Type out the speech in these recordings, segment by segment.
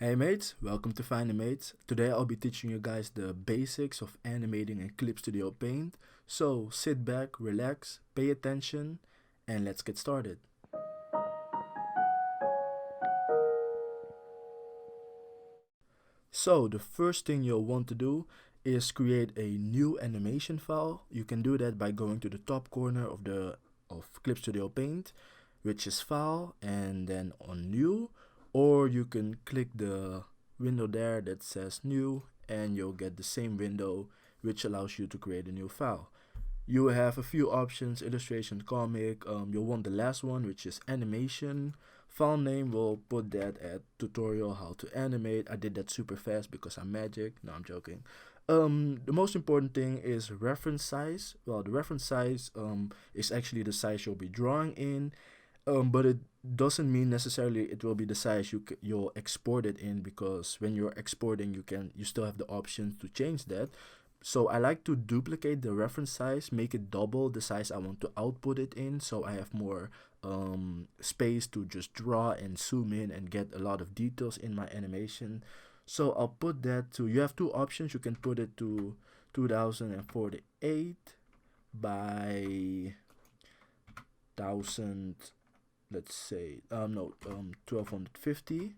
Hey mates, welcome to Fighnimates. Today I'll be teaching you guys the basics of animating in Clip Studio Paint. So sit back, relax, pay attention, and let's get started. So the first thing you'll want to do is create a new animation file. You can do that by going to the top corner of Clip Studio Paint, which is File, and then on New, or you can click the window there that says New, and you'll get the same window which allows you to create a new file. You have a few options: illustration, comic. You'll want the last one, which is animation. File name, will put that at tutorial how to animate. I did that super fast because I'm magic. No, I'm joking. The most important thing is reference size. Well, the reference size is actually the size you'll be drawing in, but it doesn't mean necessarily it will be the size you'll export it in, because when you're exporting, you still have the option to change that. So I like to duplicate the reference size, make it double the size I want to output it in, so I have more space to just draw and zoom in and get a lot of details in my animation. So I'll put that to, you have two options. You can put it to 2048 by 1000, let's say, no, 1250.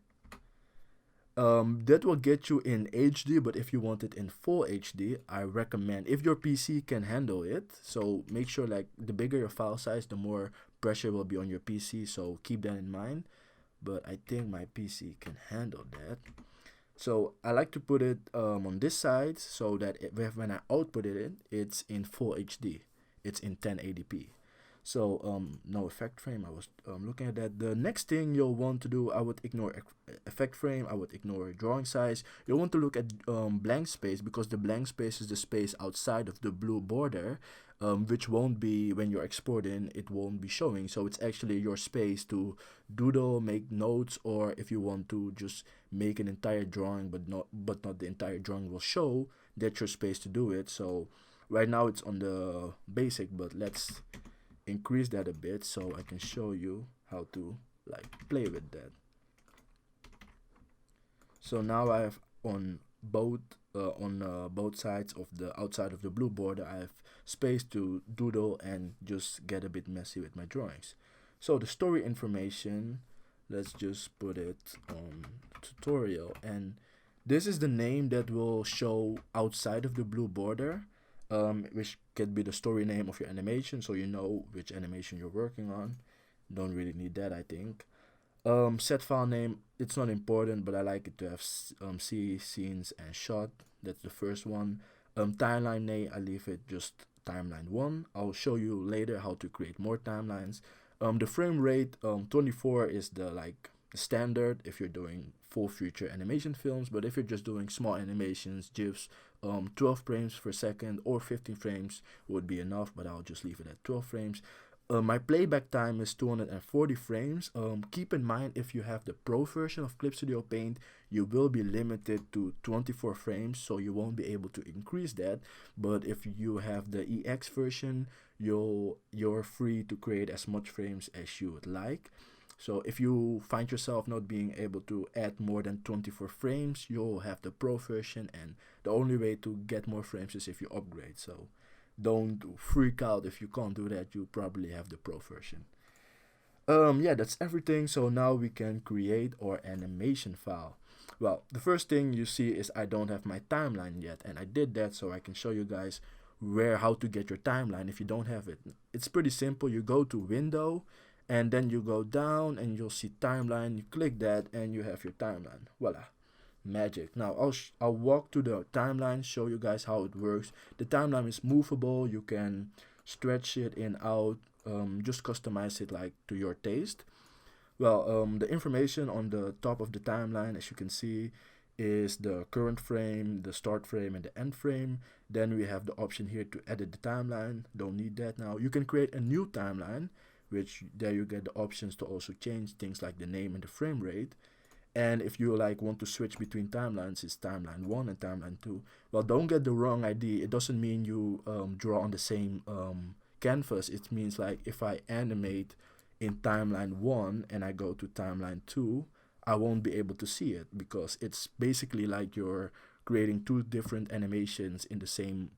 That will get you in HD, but if you want it in full HD, I recommend, if your PC can handle it, so make sure, like, the bigger your file size, the more pressure will be on your PC, so keep that in mind. But I think my PC can handle that. So I like to put it on this side so that when I output it in, it's in full HD. It's in 1080p. So no effect frame. I was looking at that. The next thing you'll want to do, I would ignore effect frame. I would ignore drawing size. You'll want to look at blank space, because the blank space is the space outside of the blue border, which won't be, when you're exporting, it won't be showing. So it's actually your space to doodle, make notes, or if you want to just make an entire drawing, but not the entire drawing will show, that's your space to do it. So right now it's on the basic, but let's increase that a bit so I can show you how to, like, play with that. So now I have on both sides of the outside of the blue border, I have space to doodle and just get a bit messy with my drawings. So the story information, let's just put it on tutorial, and this is the name that will show outside of the blue border, which could be the story name of your animation, so you know which animation you're working on. Don't really need that, I think. Set file name, it's not important, but I like it to have scenes and shot. That's the first one. Timeline name, I leave it just timeline 1. I'll show you later how to create more timelines. The frame rate, 24 is the standard if you're doing full feature animation films, but if you're just doing small animations, GIFs, 12 frames per second or 15 frames would be enough, but I'll just leave it at 12 frames. My playback time is 240 frames. Keep in mind, if you have the pro version of Clip Studio Paint, you will be limited to 24 frames, so you won't be able to increase that. But if you have the EX version, you're free to create as much frames as you would like. So if you find yourself not being able to add more than 24 frames, you'll have the pro version, and the only way to get more frames is if you upgrade. So don't freak out if you can't do that. You probably have the pro version. Yeah, that's everything. So now we can create our animation file. Well, the first thing you see is I don't have my timeline yet, and I did that so I can show you guys how to get your timeline if you don't have it. It's pretty simple. You go to Window, and then you go down and you'll see timeline. You click that and you have your timeline. Voila, magic. Now I'll walk to the timeline, show you guys how it works. The timeline is movable. You can stretch it in, out, just customize it like to your taste. Well, the information on the top of the timeline, as you can see, is the current frame, the start frame, and the end frame. Then we have the option here to edit the timeline. Don't need that now. You can create a new timeline, which there you get the options to also change things like the name and the frame rate. And if you want to switch between timelines, it's timeline 1 and timeline 2. Well, don't get the wrong idea. It doesn't mean you draw on the same canvas. It means, like, if I animate in timeline 1 and I go to timeline 2, I won't be able to see it because it's basically like you're creating two different animations in the same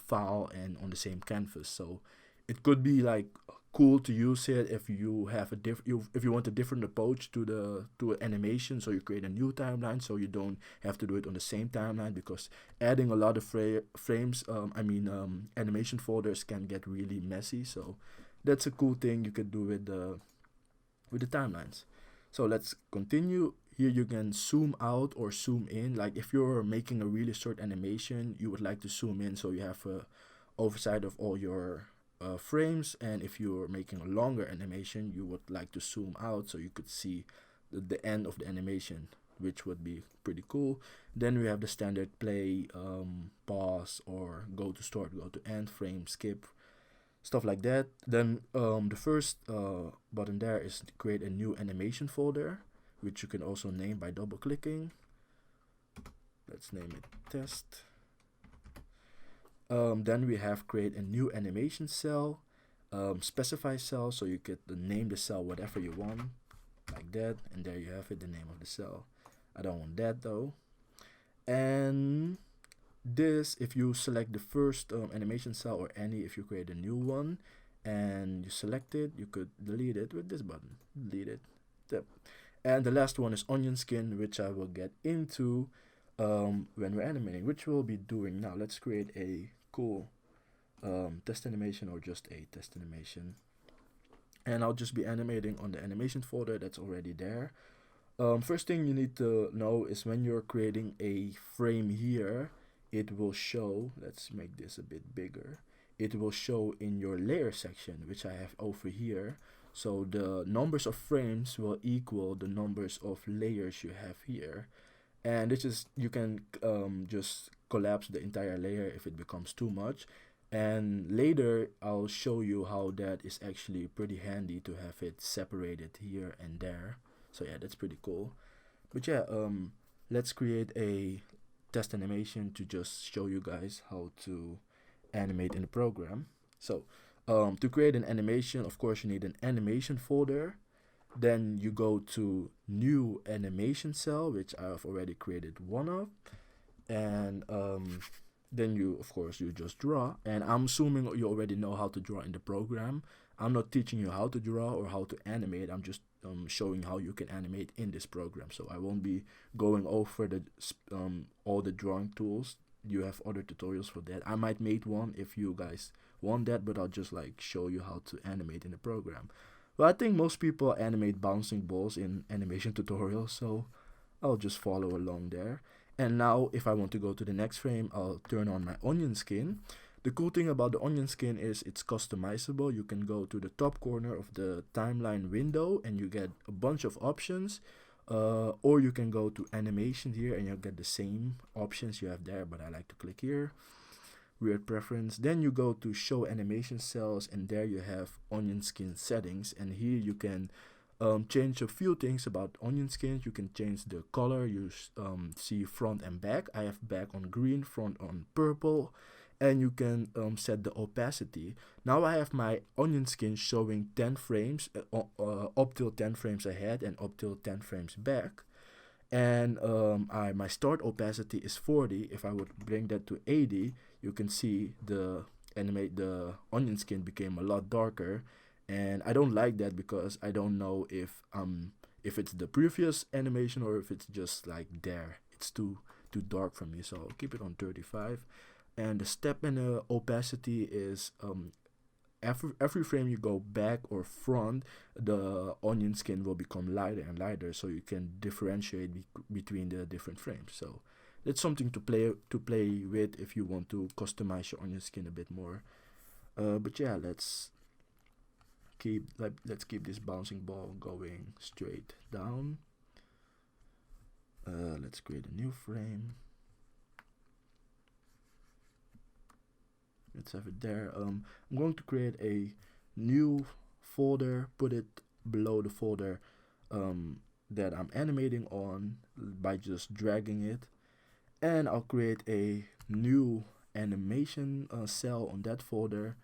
file and on the same canvas. So it could be like cool to use it if you have if you want a different approach to the animation, so you create a new timeline so you don't have to do it on the same timeline, because adding a lot of frames animation folders can get really messy. So that's a cool thing you could do with the timelines. So let's continue. Here you can zoom out or zoom in. Like if you're making a really short animation, you would like to zoom in so you have a oversight of all your frames, and if you're making a longer animation, you would like to zoom out so you could see the end of the animation, which would be pretty cool. Then we have the standard play, pause, or go to start, go to end, frame, skip, stuff like that. Then the first button there is to create a new animation folder, which you can also name by double clicking. Let's name it test. Then we have create a new animation cell, specify cell, so you could name the cell whatever you want, like that, and there you have it, the name of the cell. I don't want that though. And this, if you select the first animation cell, or any, if you create a new one and you select it, you could delete it with this button, delete it. Yep. And the last one is onion skin, which I will get into when we're animating, which we'll be doing now. Let's create a cool test animation, or just a test animation, and I'll just be animating on the animation folder that's already there. First thing you need to know is when you're creating a frame here, it will show, let's make this a bit bigger, it will show in your layer section, which I have over here. So the numbers of frames will equal the numbers of layers you have here. And this is, you can just collapse the entire layer if it becomes too much. And later I'll show you how that is actually pretty handy to have it separated here and there. So yeah, that's pretty cool. But yeah, let's create a test animation to just show you guys how to animate in the program. So to create an animation, of course you need an animation folder. Then you go to new animation cell, which I've already created one of, and then you, of course, you just draw. And I'm assuming you already know how to draw in the program. I'm not teaching you how to draw or how to animate. I'm just showing how you can animate in this program. So I won't be going over the all the drawing tools. You have other tutorials for that. I might make one if you guys want that, but I'll just like show you how to animate in the program. Well, I think most people animate bouncing balls in animation tutorials, so I'll just follow along there. And now if I want to go to the next frame, I'll turn on my onion skin. The cool thing about the onion skin is it's customizable. You can go to the top corner of the timeline window and you get a bunch of options. Or you can go to animation here and you'll get the same options you have there, but I like to click here. Weird preference. Then you go to show animation cells, and there you have onion skin settings, and here you can change a few things about onion skins. You can change the color. You see front and back. I have back on green, front on purple, and you can set the opacity. Now I have my onion skin showing 10 frames up till 10 frames ahead and up till 10 frames back. And my start opacity is 40. If I would bring that to 80, you can see the onion skin became a lot darker, and I don't like that because I don't know if it's the previous animation or if it's just like there. It's too dark for me, so I'll keep it on 35. And the step in the opacity is every frame you go back or front, the onion skin will become lighter and lighter, so you can differentiate between the different frames. So that's something to play with if you want to customize your onion skin a bit more. But yeah, let's keep this bouncing ball going straight down. Let's create a new frame. Let's have it there. I'm going to create a new folder, put it below the folder that I'm animating on by just dragging it, and I'll create a new animation cell on that folder,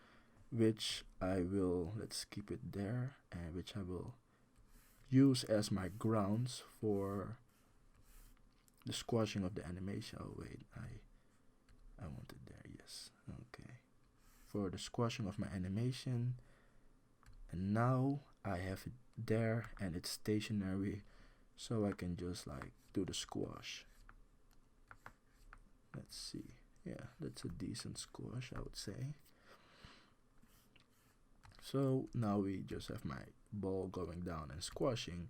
which I will, let's keep it there, and which I will use as my grounds for the squashing of the animation. Oh wait, I want it there. Yes. Okay. For the squashing of my animation, and now I have it there and it's stationary, so I can just like do the squash. Let's see. Yeah, that's a decent squash, I would say. So now we just have my ball going down and squashing,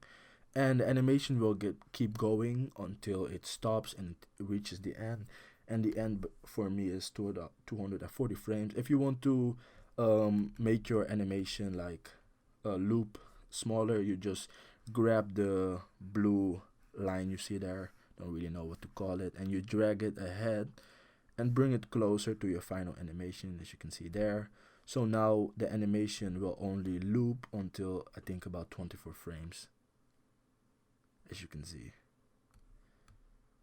and the animation will keep going until it stops and it reaches the end. And the end for me is 240 frames. If you want to make your animation like a loop smaller, you just grab the blue line you see there, don't really know what to call it, and you drag it ahead and bring it closer to your final animation, as you can see there. So now the animation will only loop until I think about 24 frames, as you can see.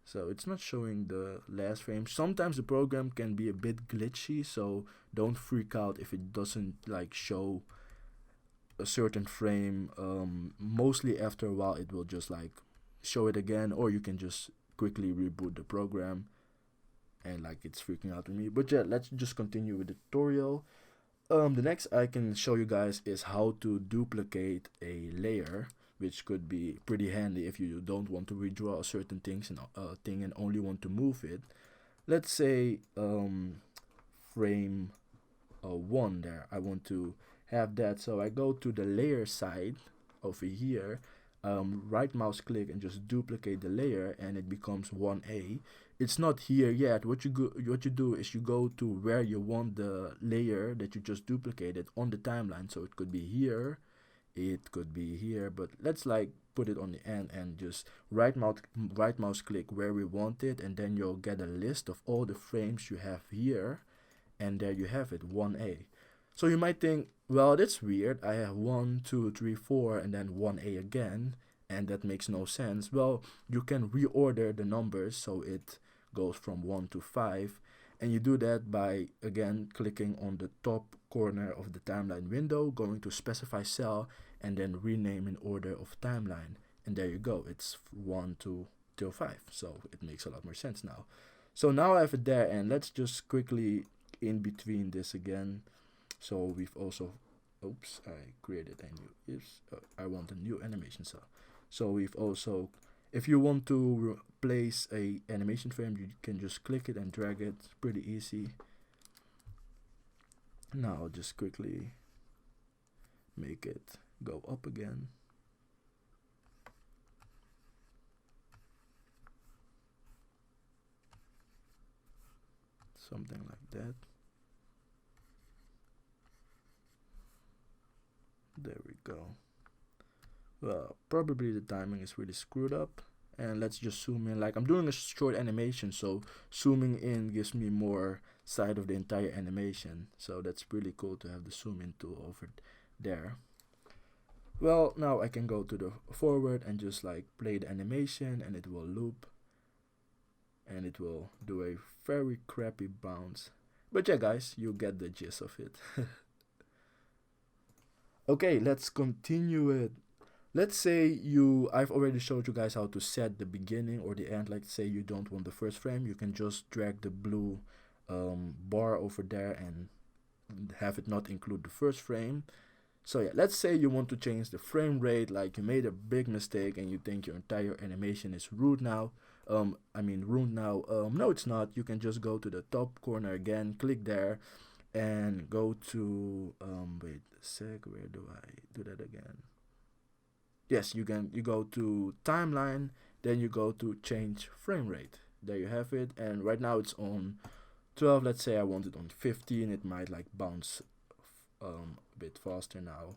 So it's not showing the last frame. Sometimes the program can be a bit glitchy, so don't freak out if it doesn't like show a certain frame. Mostly after a while it will just like show it again, or you can just quickly reboot the program, and like it's freaking out with me. But yeah, let's just continue with the tutorial. The next I can show you guys is how to duplicate a layer, which could be pretty handy if you don't want to redraw a certain thing and only want to move it. Let's say frame 1 there, I want to have that, so I go to the layer side over here, right mouse click and just duplicate the layer, and it becomes 1A. It's not here yet. What you do is you go to where you want the layer that you just duplicated on the timeline. So it could be here, it could be here, but let's like put it on the end and just right mouse click where we want it, and then you'll get a list of all the frames you have here, and there you have it, 1A. So you might think, well, that's weird. I have 1, 2, 3, 4, and then 1A again, and that makes no sense. Well, you can reorder the numbers so it goes from 1 to 5, and you do that by again clicking on the top corner of the timeline window, going to specify cell, and then rename in order of timeline, and there you go, it's 1 to till 5. So it makes a lot more sense now. So now I have it there, and let's just quickly in between this again. So we've also, oops, I created a new, I want a new animation cell. So we've also, if you want to place a animation frame, you can just click it and drag it. It's pretty easy. Now I'll just quickly make it go up again. Something like that. There we go. Well, probably the timing is really screwed up. And let's just zoom in. Like, I'm doing a short animation, so zooming in gives me more side of the entire animation. So that's really cool to have the zoom in tool over there. Well, now I can go to the forward and just like play the animation, and it will loop. And it will do a very crappy bounce. But yeah, guys, you get the gist of it. Okay, let's continue it. Let's say I've already showed you guys how to set the beginning or the end. Like, say you don't want the first frame, you can just drag the blue bar over there and have it not include the first frame. So yeah, let's say you want to change the frame rate, like you made a big mistake and you think your entire animation is ruined now. No, it's not. You can just go to the top corner again, click there, and go to wait a sec, where do I do that again? Yes, you go to timeline, then you go to change frame rate. There you have it, and right now it's on 12. Let's say I want it on 15, it might like bounce a bit faster now.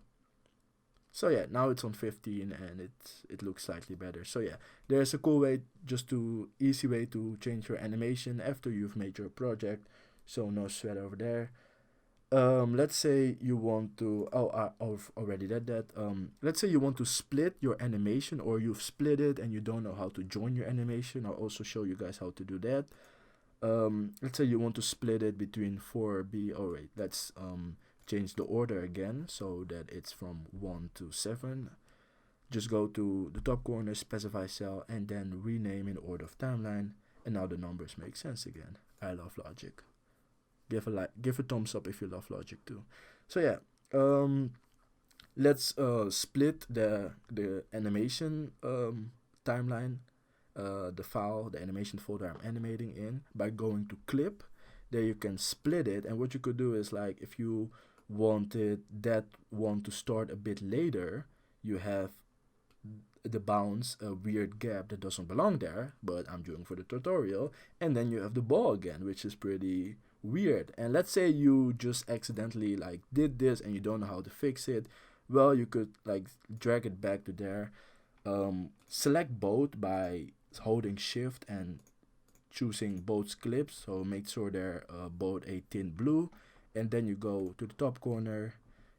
So yeah, now it's on 15 and it looks slightly better. So yeah, there's a cool way, easy way to change your animation after you've made your project. So no sweat over there. Let's say you want to, I've already did that. Let's say you want to split your animation, or you've split it and you don't know how to join your animation. I'll also show you guys how to do that. Let's say you want to split it between 4B. Oh wait, let's change the order again so that it's from 1 to 7. Just go to the top corner, specify cell, and then rename in order of timeline. And now the numbers make sense again. I love logic. Give a thumbs up if you love logic too. So yeah, let's split the animation timeline, the file, the animation folder I'm animating in, by going to clip. There you can split it, and what you could do is, like, if you wanted that one to start a bit later, you have the bounce a weird gap that doesn't belong there, but I'm doing for the tutorial, and then you have the ball again, which is pretty weird. And let's say you just accidentally like did this and you don't know how to fix it. Well, you could like drag it back to there. Select both by holding shift and choosing both clips, so make sure they're both a tint blue, and then you go to the top corner,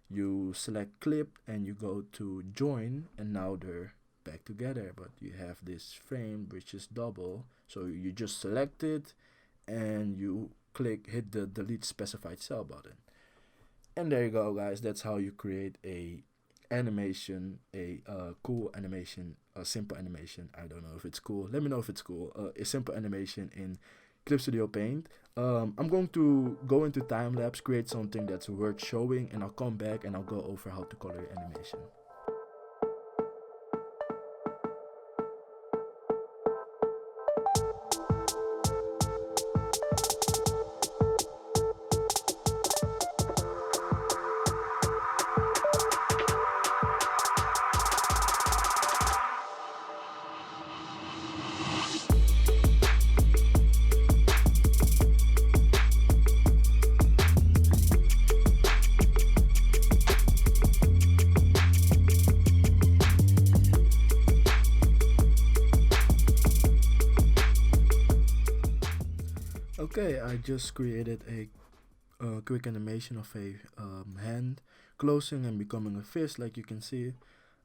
you select clip, and you go to join, and now they're back together, but you have this frame which is double, so you just select it and you hit the delete specified cell button, and there you go, guys. That's how you create a animation, a cool animation, a simple animation. I don't know if it's cool, let me know if it's cool. A simple animation in Clip Studio Paint. I'm going to go into time lapse, create something that's worth showing, and I'll come back and I'll go over how to color your animation. Okay, I just created a quick animation of a hand closing and becoming a fist, like you can see.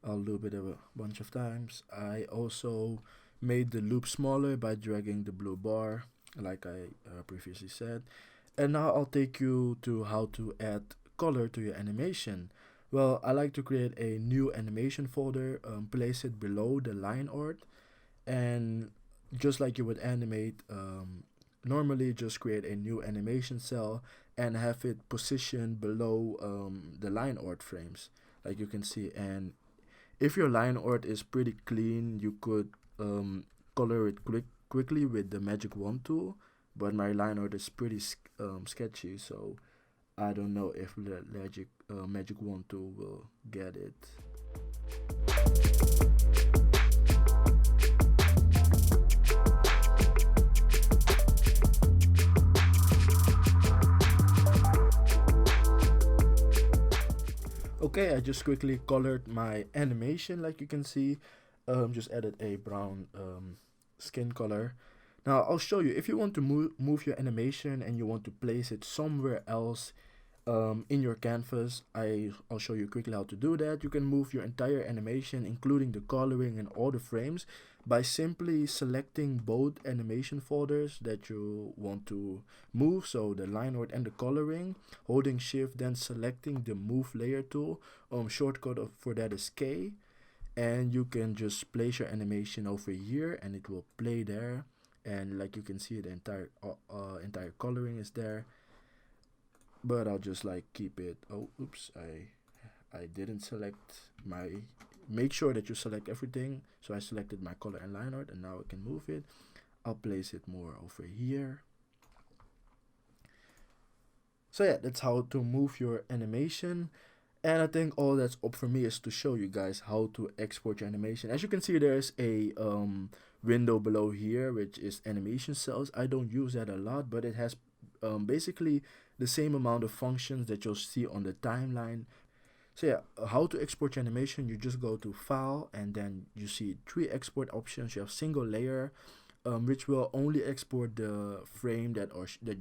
I'll do it a bunch of times. I also made the loop smaller by dragging the blue bar, like I previously said. And now I'll take you to how to add color to your animation. Well, I like to create a new animation folder, place it below the line art, and just like you would animate, normally just create a new animation cell and have it positioned below the line art frames, like you can see. And if your line art is pretty clean, you could color it quickly with the magic wand tool, but my line art is pretty sketchy, so I don't know if the magic wand tool will get it. Okay, I just quickly colored my animation, like you can see. Just added a brown skin color. Now I'll show you, if you want to move your animation and you want to place it somewhere else in your canvas, I'll show you quickly how to do that. You can move your entire animation, including the coloring and all the frames, by simply selecting both animation folders that you want to move, so the line art and the coloring, holding shift, then selecting the move layer tool. Shortcut for that is K, and you can just place your animation over here and it will play there. And like you can see, the entire coloring is there, but I'll just like keep it. Oh, oops, I didn't select my, make sure that you select everything. So I selected my color and line art, and now I can move it. I'll place it more over here. So yeah, that's how to move your animation. And I think all that's up for me is to show you guys how to export your animation. As you can see, there's a window below here, which is animation cells. I don't use that a lot, but it has basically the same amount of functions that you'll see on the timeline. So yeah, how to export your animation, you just go to File, and then you see 3 export options. You have single layer, which will only export the frame that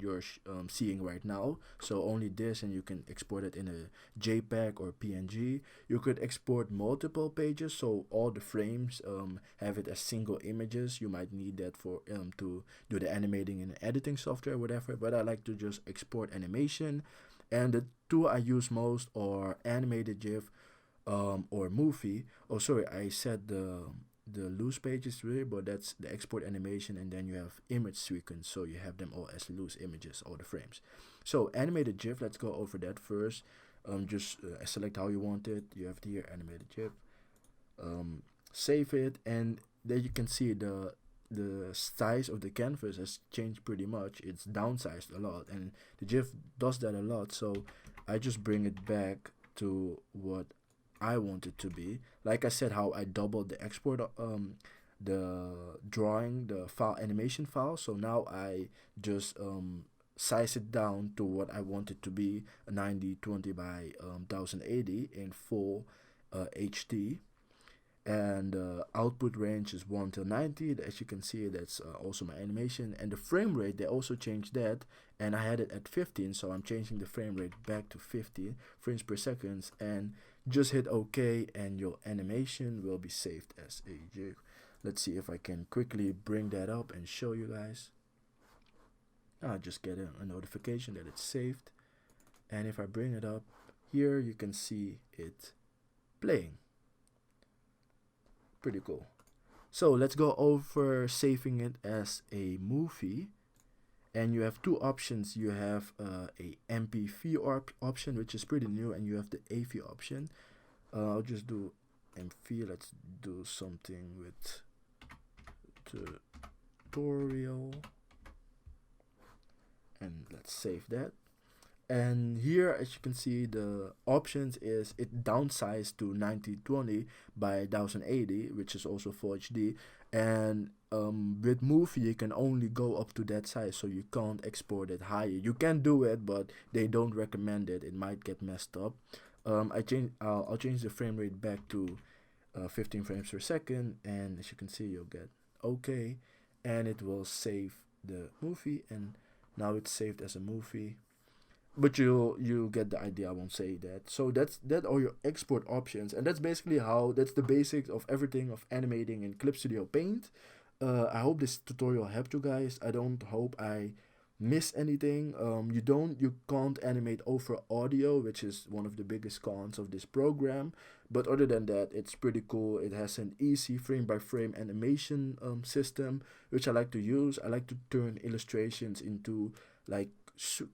you're seeing right now. So only this, and you can export it in a JPEG or PNG. You could export multiple pages, so all the frames have it as single images. You might need that for to do the animating in editing software or whatever, but I like to just export animation. And the two I use most are Animated GIF, or movie. Oh, sorry, I said the loose pages really, but that's the export animation, and then you have image sequence, so you have them all as loose images, all the frames. So animated GIF, let's go over that first. Just select how you want it. You have here animated GIF. Save it, and there you can see the size of the canvas has changed pretty much. It's downsized a lot, and the GIF does that a lot. So I just bring it back to what I want it to be. Like I said, how I doubled the export, the drawing, the file animation file. So now I just size it down to what I want it to be, a 9020 by 1080 in full HD. And output range is 1 till 90. As you can see, that's also my animation. And the frame rate, they also changed that, and I had it at 15, so I'm changing the frame rate back to 50 frames per second, and just hit OK, and your animation will be saved as a GIF. Let's see if I can quickly bring that up and show you guys. I just get a notification that it's saved, and if I bring it up here, you can see it playing. Pretty cool. So let's go over saving it as a movie, and you have two options. You have a MP4 option, which is pretty new, and you have the AV option. I'll just do MP. Let's do something with tutorial, and let's save that. And here, as you can see, the options is it downsized to 1920 by 1080, which is also full HD. And with movie, you can only go up to that size, so you can't export it higher. You can do it, but they don't recommend it. It might get messed up. I'll change the frame rate back to 15 frames per second, and as you can see, you'll get OK, and it will save the movie. And now it's saved as a movie. But you get the idea. I won't say that. So that are your export options, and that's basically that's the basics of everything of animating in Clip Studio Paint. I hope this tutorial helped you guys. I don't hope I miss anything. You can't animate over audio, which is one of the biggest cons of this program. But other than that, it's pretty cool. It has an easy frame by frame animation system, which I like to use. I like to turn illustrations into like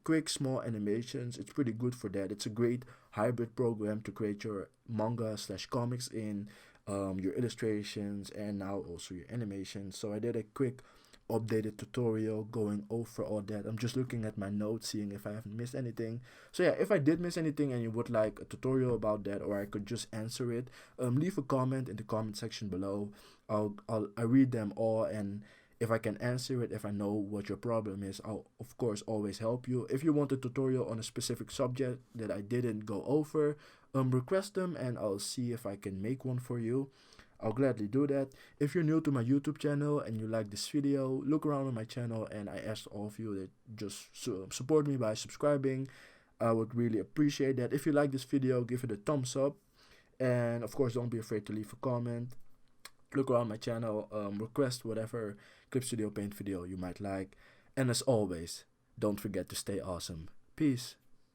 quick small animations. It's pretty good for that. It's a great hybrid program to create your manga/comics in, your illustrations, and now also your animations. So I did a quick updated tutorial going over all that. I'm just looking at my notes, seeing if I haven't missed anything. So yeah, if I did miss anything and you would like a tutorial about that, or I could just answer it, leave a comment in the comment section below. I read them all, and if I can answer it, if I know what your problem is, I'll of course always help you. If you want a tutorial on a specific subject that I didn't go over, request them and I'll see if I can make one for you. I'll gladly do that. If you're new to my YouTube channel and you like this video, look around on my channel, and I ask all of you that just support me by subscribing. I would really appreciate that. If you like this video, give it a thumbs up, and of course don't be afraid to leave a comment. Look around my channel, request whatever Clip Studio Paint video you might like, and as always, don't forget to stay awesome. Peace.